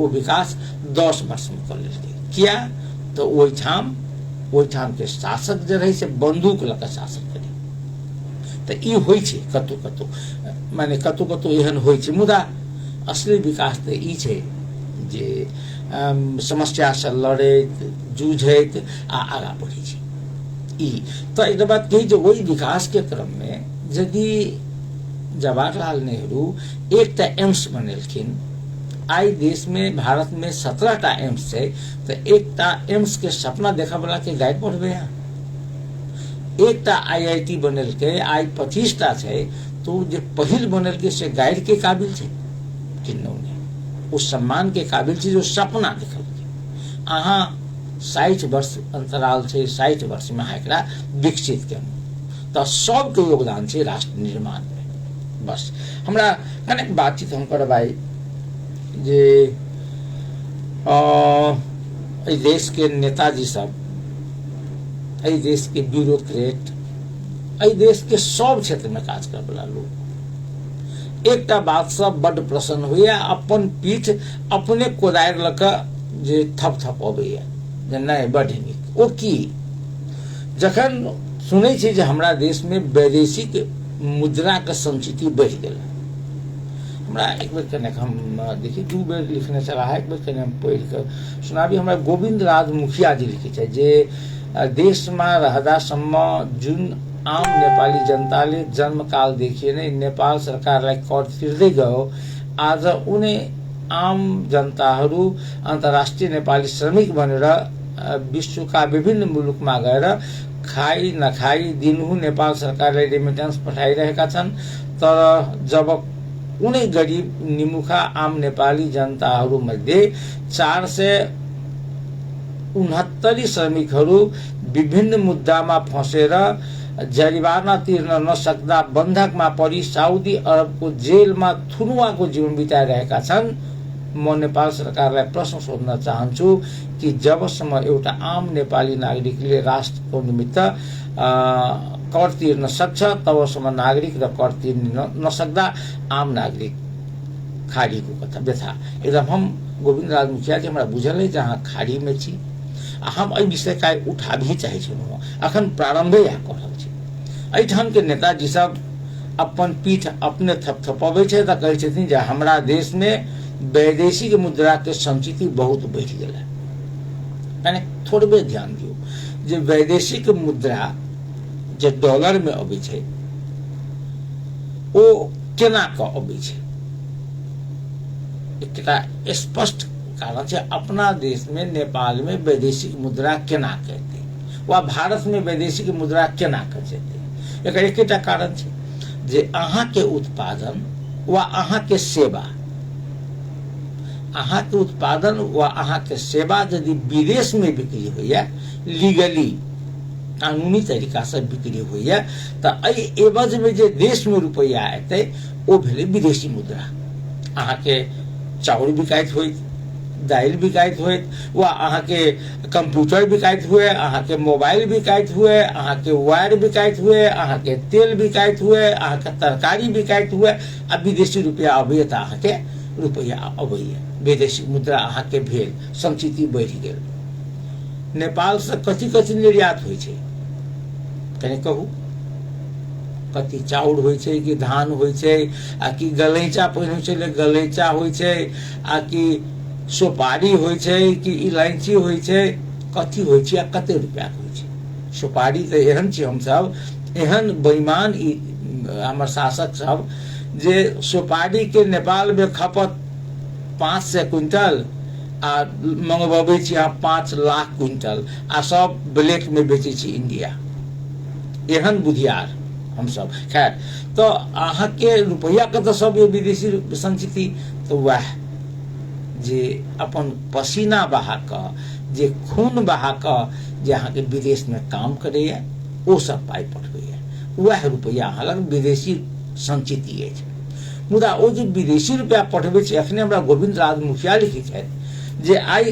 विकास 10 वर्ष में कर लेलकै। किया? तो ओहिठाम के शासक जे रहे से बंदूक लऽ कऽ शासन करे। तो ई होइ छै कतौ कतौ, माने कतौ कतौ एहन होइ छै। मुदा असली विकास तो ई छै जे समस्या से लड़ैत जूझैत आ आगा बढ़ै छै। ई तो एक बात कही जे वही विकास के क्रम में यदि जवाहरलाल नेहरू एकटा एम्स बनेलखिन, आई देश में भारत में 17टा एम्स है, तो एकटा एम्स के सपना देखा वाला के गाइड पढ़बे हैं। एकटा IIT बनल के आई 25टा है, तो जे पहिल बनल के से गाइड के काबिल है कि नहीं, उस सम्मान के काबिल है जो सपना देखल के। अहाँ 60 वर्ष अंतराल से 60 वर्ष में एकरा विकसित केलहुँ, तो सबके योगदान है राष्ट्र निर्माण में। बस हमरा कनेक बातचीत हम करबाई जे देश के नेताजी सब, देश के ब्यूरोक्रेट, देश के सब क्षेत्र में काज करे वाला लोग एकटा बात सब बड़ प्रसन्न होइया, अपन पीठ अपने कोदारि लऽ कऽ जे थप अबैया जे नहि बड़ नीक। ओ की जखन सुनै छी जे हमरा देश में वैदेशिक मुद्रा के संचिति बढ़ गेल। हमरा एक बेर कने हम देखिए 2 बेर लिखने चला है, एक बेर कने हम पढ़ के सुनाबी। हमरा गोविंद राज मुखिया जी लिखे छै जे देश में रहदासम्म जुन आम नेपाली जनताले जन्मकाल देखिए नै नेपाल सरकारलाई कर तिर्दै गयो, आज उनी आम जनताहरू अन्तर्राष्ट्रिय नेपाली श्रमिक बनेर विश्वका विभिन्न मुलुकमा गएर खाई नखाई दिनहु नेपाल सरकारलाई रेमिटेन्स पठाइरहेका छन्। तर जब उनी गरीब निमुखा आम नेपाली जनताहरू मध्ये 469 श्रमिकहरू विभिन्न मुद्दामा फँसेर जरिवाना तिर्न नसक्दा बन्धकमा परि साउदी अरबको जेलमा थुनुवाको जीवन बिताइरहेका छन्। म नेपाल सरकारलाई प्रश्न सोध्न चाहन्छु कि जबसम्म एउटा आम नेपाली नागरिकले राष्ट्रको निमित्त कर तिर्न सक्छ तबसम्म नागरिक र कर तिर्न नसक्दा आम नागरिक खाड़ीको कथा व्यथा एकदम हम गोविंद राज मुखिया जी हमरा बुझल है जहाँ खाड़ी में छी। हम एहि विषय का उठा भी चाहे छलहुँ, अखन प्रारंभे इएह कऽ रहल छी। एहिठाम के नेताजी सब अपन पीठ अपने थपथपाबै छै तऽ कहै छथिन जे हमरा देश में वैदेशिक मुद्रा के संचिति बहुत बढ़ गेल है। यानी थोड़बे ध्यान दियो जे वैदेशिक मुद्रा जे डॉलर में अबै छै ओ केना कऽ अबै छै, एकटा स्पष्ट कारण छै। अपना देश में नेपाल में वैदेशिक मुद्रा केना कहते वा भारत में वैदेशिक मुद्रा केना कऽ जेतै, एकर एकटा कारण छै जे अहाँ के उत्पादन वा अहाँ के सेवा, अहाँ के उत्पादन वा अहाँ के सेवा यदि विदेश में बिक्री होइया लीगली कानूनी तरीका से बिक्री हुई है तो एवज में जे देश में रुपया एते ओ भेले विदेशी मुद्रा। अहाँ के चाउर बिकाइत होइत, दाल बिकाइत होइत, वा अहाँ के कंप्यूटर बिकाइत हुए, अहाँ के मोबाइल बिकाइत हुए, अहाँ के वायर बिकाइत हुए, अहाँ के तेल बिकाइत हुए, अहाँ के तरकारी बिकाइत हुए, आ विदेशी रुपया अबैया तो अहाँ के रुपया अबैया, विदेशी मुद्रा अहाँ के भेल, संचिति बढ़ गेल। नेपाल से कथी कथी निर्यात होइ छै कने कहू? कथी चाउर होइ छै कि धान होइ छै, आ कि गलैचा पहिने छलै गलैचा होइ छै, आ कि सुपारी होइ छै कि इलायची होइ छै, कथी होइ छै आ कते रुपया होइ छै? सुपारी तो एहन छी हम सब एहन बेईमान हमर शासक सब जे सुपारी के नेपाल में खपत 500 क्विंटल आ मंगवाबै छी अहाँ 5 लाख क्विंटल, आ सब ब्लैक में बेचै छी इंडिया। एहन बुधियार हम सब। खैर तो अहाँ के रुपया के तो सब विदेशी संचिति, तो वह जे अपन पसीना बहा क, जे खून बहा क जे अहाँ के विदेश में काम करैया ओ सब पाई पठबैया, वह रुपया अहाँ लग विदेशी संचिति अछि। मुदा ओ जे विदेशी रुपया पठबै छै, अखने हमरा गोविंद राज मुखिया लिखै छथि जे आई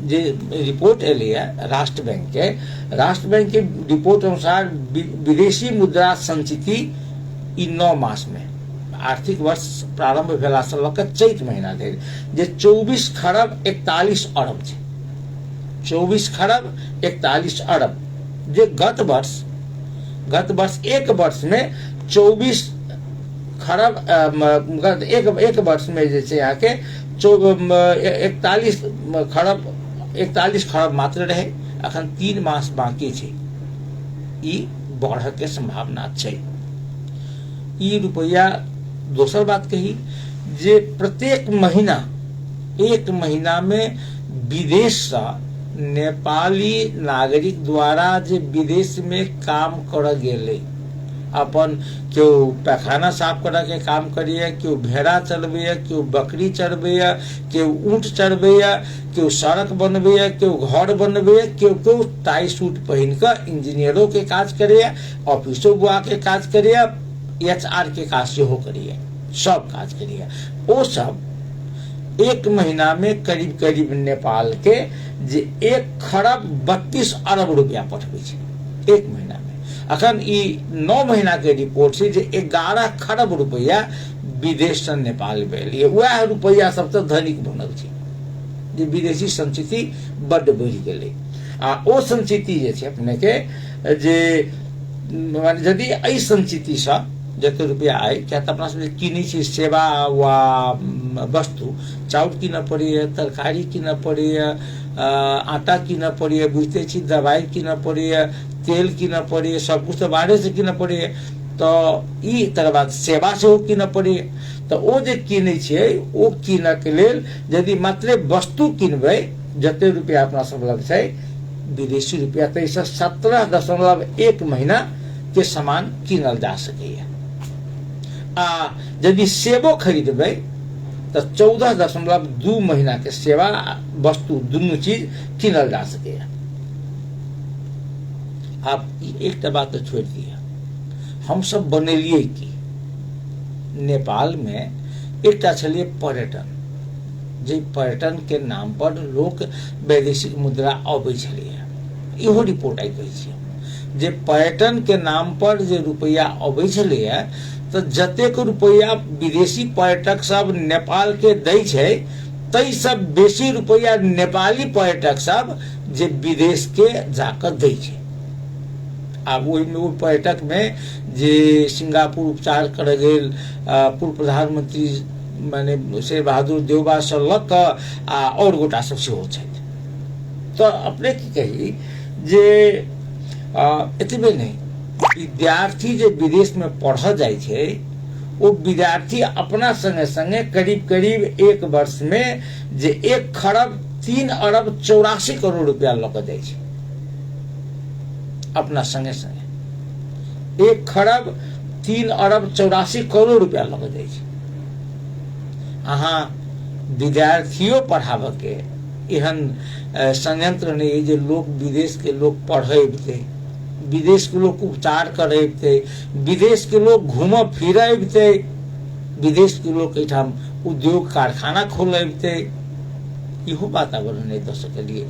जे रिपोर्ट एलैया राष्ट्र बैंक के रिपोर्ट अनुसार विदेशी मुद्रा संचिति ई 9 मास में आर्थिक वर्ष प्रारंभ भेला से लऽ कऽ चैत महीना धरि जे 24 खरब 41 अरब छै। 24 खरब 41 अरब जे गत वर्ष एक वर्ष में 24 खरब एक वर्ष में जे छै यहाँ के 41 खरब मात्र रहे। अखन 3 मास बाकी छै, ई बढ़ के संभावना छै। ई रुपया दोसर बात कही जे प्रत्येक महीना 1 महीना में विदेश से नेपाली नागरिक द्वारा जे विदेश में काम कर गेले, अपन केओ पैखाना साफ करे के काम करिए, केओ भेड़ा चलबैया, केओ बकरी चरबैया, केओ ऊंट चरबैया, केओ सड़क बनबैया, केओ घर बनबैया, केओ टाई सूट पहन कर इंजीनियरों के काज करैया, ऑफिसो बुआ के काज करैया, HR के काज सेहो करैया, सब काज करैया। ओ सब 1 महीना में करीब करीब नेपाल के जे 1 खरब 32 अरब रुपया पठबै छै 1 महीना में। अखन ई 9 महीना के रिपोर्ट छै जे 11 खरब रुपया विदेश से नेपाल भेल। वह रुपया सबसे धनिक बनल छै जे विदेशी संचिति बड्ड बढ़ि गेलै। आ ओ संचिति जे छै अपने के जे यदि एहि संचिति से जते रुपया आए, क्या तो अपना सब किनै छी सेवा वा वस्तु, चाउर कीनऽ पड़ैया, तरकारी कीनऽ पड़ैया, आटा कीनऽ पड़ैया, बुझते छी दवाई कीनऽ पड़ैया, तेल कीनऽ पड़ैया, सब कुछ तो बाहर से कीनऽ पड़ैया। तो ई तर बाद सेवा सेहो कीनऽ पड़ैया। तो ओ जे कीनै छियै ओ कीनऽ के लेल यदि मात्र वस्तु किनबै जते रुपया अपना सब लग छै विदेशी रुपया, तो 17.1 महीना के सामान कीनल जा सकैया। आ यदि सेबो खरीदबै तो 14.2 महीना के सेवा वस्तु दुनू चीज कीनल जा सकैया। आप एक बात तो छोड़ दिया, हम सब बनेलिए की नेपाल में एक छलिए पर्यटन, जे पर्यटन के नाम पर लोक वैदेशिक मुद्रा अबै छलिए। इहो रिपोर्ट आई कहै छै जे पर्यटन के नाम पर जे रुपया अबै छलिए, तो जतेक रुपया विदेशी पर्यटक सब नेपाल के दै छै, तै सब बेसी रुपया नेपाली पर्यटक सब जे विदेश के जाकर दै छै। आब वो पर्यटक में जे सिंगापुर उपचार कर गेल पूर्व प्रधानमंत्री माने शेर बहादुर देउबा से लक आ और गोटा सब सेहो छथि। तो अपने की कही जे एतबे नहीं, विद्यार्थी जे विदेश में पढ़ जाय छै वो विद्यार्थी अपना संगे संगे करीब करीब 1 वर्ष में जे 1 खरब 3 अरब 84 करोड़ रुपया लक जाय छै अपना संगे संगे। 1 खरब 3 अरब 84 करोड़ रुपया लग जाय छै। अहाँ विद्यार्थियों पढ़ाबे के एहन संयंत्र नहीं जे लोग विदेश के लोग पढ़े, विदेश के लोग उपचार करे, विदेश के लोग घूम फिरे, विदेश के लोग एठाम उद्योग कारखाना खोलते, इहो वातावरण नहीं दे सकलिए।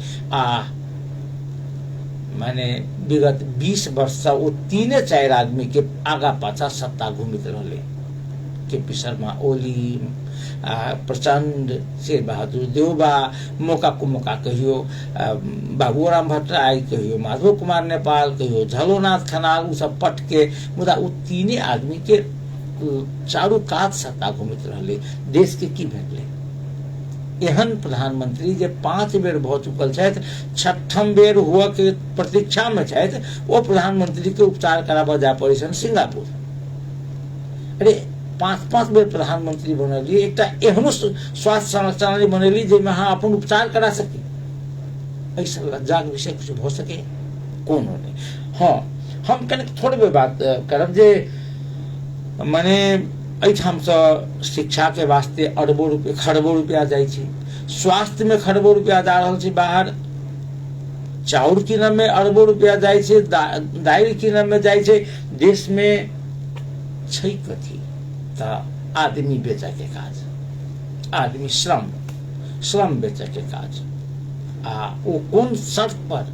माने विगत 20 वर्ष से वो 3-4 आदमी के आगा पाछा सत्ता घूमित रहे, के.पी. शर्मा ओली, प्रचंड, शेर बहादुर देवबा, मौका को मौका कहियो बाबूराम भट्टराय, कहियो माधव कुमार नेपाल, कहियो झलोनाथ खनाल, उ सब पट के मुदा उ 3 आदमी के चारू कात सत्ता घूमित रहे। देश के की भेटले? एहन प्रधानमंत्री जे 5 बेर भ चुकल छथि, 6ठम बेर हुआ के प्रतीक्षा में छथि, वो प्रधानमंत्री के उपचार कराबऽ जा पड़े छनि सिंगापुर। अरे 5-5 बेर प्रधानमंत्री बनलिए, एक एहनो स्वास्थ्य संरचना बनली जेमे अहाँ अपन उपचार करा सकी। ऐसा लज्जाक विषय कुछ भ सके कोनो नहीं। हाँ, हम कने थोड़े बे बात करब जे माने एठाम से शिक्षा के वास्ते अरबों रुपया खरबों रुपया जाय छै, स्वास्थ्य में खरबों रुपया जा रहल छै बाहर, चाउर कीनऽ में अरबों रुपया जाय छै, दालि कीनऽ में जाय छै। देश में छै कथी? आदमी बेचे के काज, आदमी श्रम बेचे के काज। वो कौन शर्त पर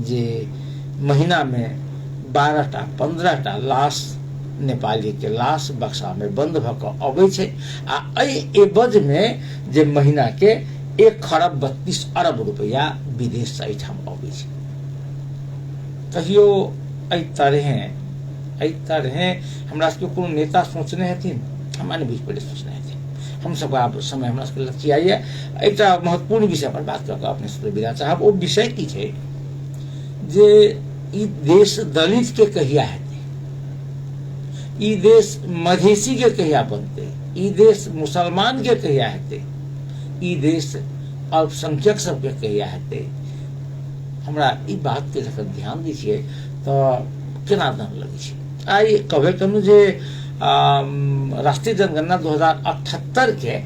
जे महीना में 12-15 लाश नेपाली के लाश बक्सा में बंद भ के अबै छै, आ एवज में जे महीना के 1 खरब 32 अरब रुपया विदेश से एठाम अबै छै। कहियो एहि तरहे हमरा सबके कोनो नेता सोचने हेथिन? हमरा नहीं बुझ पड़े सोचने हेथिन। हम सब आब समय हमरा सबके लचियाइए। एक महत्वपूर्ण विषय पर बात करके अपने से विदा चाहब। वो विषय की छै जे ई देश दलित के कहिया हेतै, ई देश मधेसी के कहिया बनते, ई देश मुसलमान के कहिया हेतै, ई देश अल्पसंख्यक सबके कहिया हेतै? हमरा ई बात के जखन ध्यान दै छियै तऽ केना दन लगै छै। आई कहबे कनु जे राष्ट्रीय जनगणना 2078 के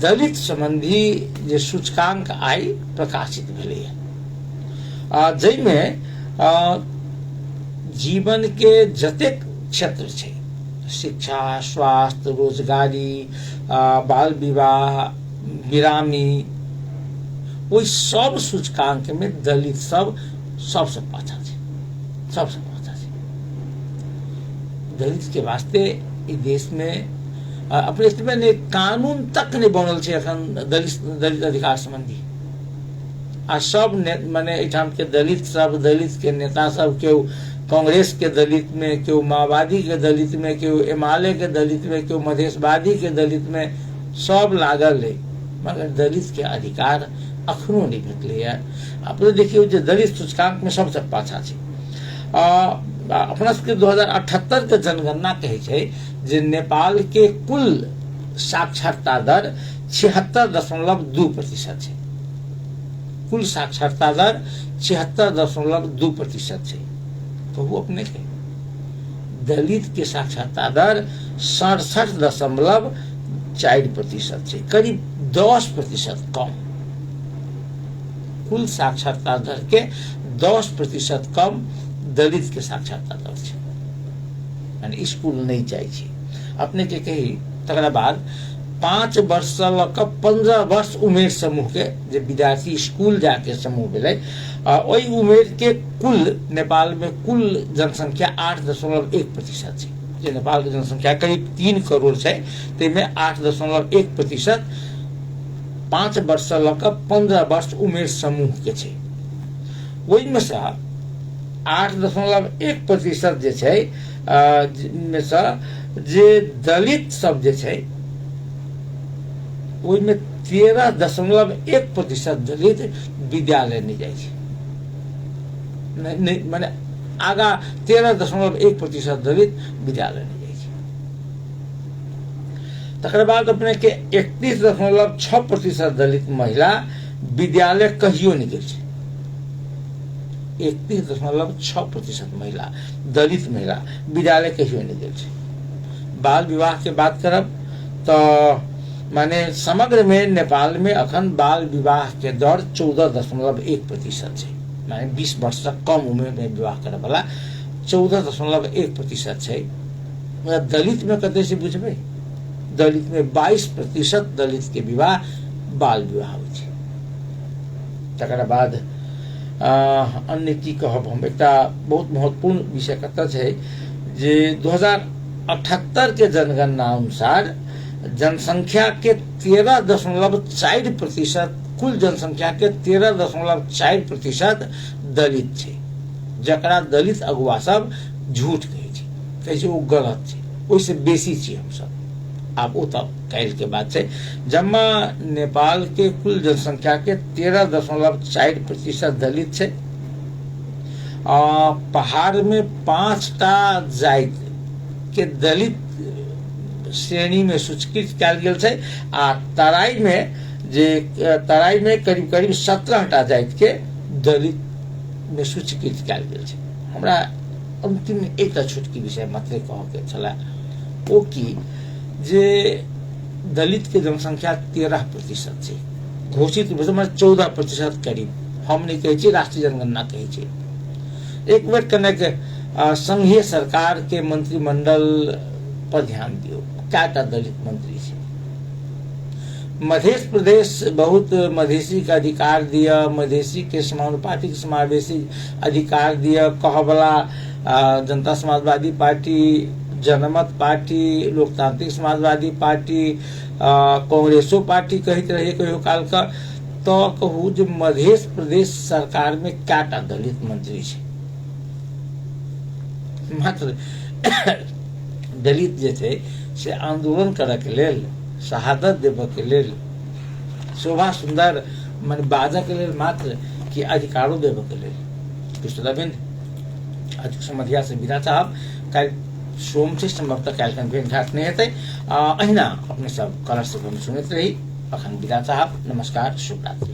दलित संबंधी जे सूचकांक आई प्रकाशित भेलै, जैमे जीवन के जतेक क्षेत्र छै, शिक्षा, स्वास्थ्य, रोजगारी, बाल विवाह, बिरामी, ओहि सब सूचकांक में दलित सब सबसे पाछा छै, सबसे पाछा छै। दलित के वास्ते इस देश में अपने देश में कानून तक नहीं बनल छै अखन दलित अधिकार संबंधी। आ सब माने एठाम के दलित सब, दलित के नेता सब, केओ कांग्रेस के दलित में, केओ माओवादी के दलित में, केओ एमाले के दलित में, केओ मधेशवादी के दलित में, सब लागल है, मगर दलित के अधिकार अखनो नहीं भेटले। अपने देखियो जे दलित सूचकांक में सबसे पाछा छै। अपना सबके 2078 के जनगणना कहे छै जे नेपाल के कुल साक्षरता दर 76.2% छै। कुल साक्षरता दर 76.2% छै। तो वो अपने के दलित के साक्षरता दर 67.4% छै, करीब 10% कम। कुल साक्षरता दर के 10% कम दलित के साक्षरता दर छै, यानी स्कूल नहीं जाय छै। अपने के कही तकरा बाद 5 वर्ष से लक 15 वर्ष उमेर समूह के जे विद्यार्थी स्कूल जाके समूह भेलै, ओहि उमेर के कुल नेपाल में कुल जनसंख्या 8.1% छै। जे नेपाल के जनसंख्या करीब 3 करोड़ छै, ताहिमे 8.1% 5 वर्ष से लक 15 वर्ष उमेर समूह के छै। ओहि में से 8.1% जे छै में से जे दलित सब जे छै, ओहि में 13.1% दलित विद्यालय नहीं जाय छै। माने आगा 13.1% दलित विद्यालय नहीं जाय छै। तकर बाद अपने के 31.6% दलित महिला विद्यालय कहियो नहीं गेल छै। 31.6% महिला, दलित महिला विद्यालय कहियो नहीं गेल छै। बाल विवाह के बात करब तो माने समग्र में नेपाल में अखन बाल विवाह के दर 14.1% है। माने 20 वर्ष से कम उम्र में विवाह करे वाला 14.1% है। दलित में कते से बुझबे, दलित में 22% दलित के विवाह बाल विवाह होइ छै। तकर बाद अन्य की कहब हम, एकटा बहुत महत्वपूर्ण विषय कतऽ छै जे 2078 के जनगणना अनुसार जनसंख्या के 13.4%, कुल जनसंख्या के 13.4% दलित छै, जकरा दलित अगुआ सब झूठ कहै छै, कहै छै वो गलत छै, ओहिसे बेसी छी हम सब। आब ओ तब काल्हि के बात छै। जम्मा नेपाल के कुल जनसंख्या के 13.4% दलित छै। पहाड़ में 5टा जाति के दलित श्रेणी में सूचीकृत कयल गेल छै आ तराई में करीब करीब 17टा जाति के दलित में सूचीकृत कयल गेल छै। हमरा अंतिम एकटा छोटकी विषय मात्र कह के छला, ओ की जे दलित के जनसंख्या 13% छै, घोषित रूप से 14% करीब, हम नहीं कहै छी, राष्ट्रीय जनगणना कहै छै। एक बेर कनेक संघीय सरकार के मंत्रिमंडल पर ध्यान दियो, क्या दलित मंत्री छै। मध्य प्रदेश बहुत मधेसी के अधिकार दिया, मधेसी के समानुपातिक समावेशी अधिकार दिया कहबला जनता समाजवादी पार्टी, जनमत पार्टी, लोकतांत्रिक समाजवादी पार्टी, कांग्रेसो पार्टी कहते रहे कहियो काल का। तो कहू जो मध्य प्रदेश सरकार में क्या दलित मंत्री छै, मात्र दलित जे छै से आंदोलन करय के लेल, शहादत देबऽ के लेल, शोभा सुंदर मन बाजऽ के लेल मात्र, कि अधिकारो देबऽ के लेल। कृष्णबिंद आज समधिया से विदा चाहब। काल्हि सोम से संभवतः काल्हि भेंट घाट नहीं हेतै। अहिना अपने सब कलर से सुनैत रही। अखन विदा चाहब। नमस्कार, शुभ रात्रि।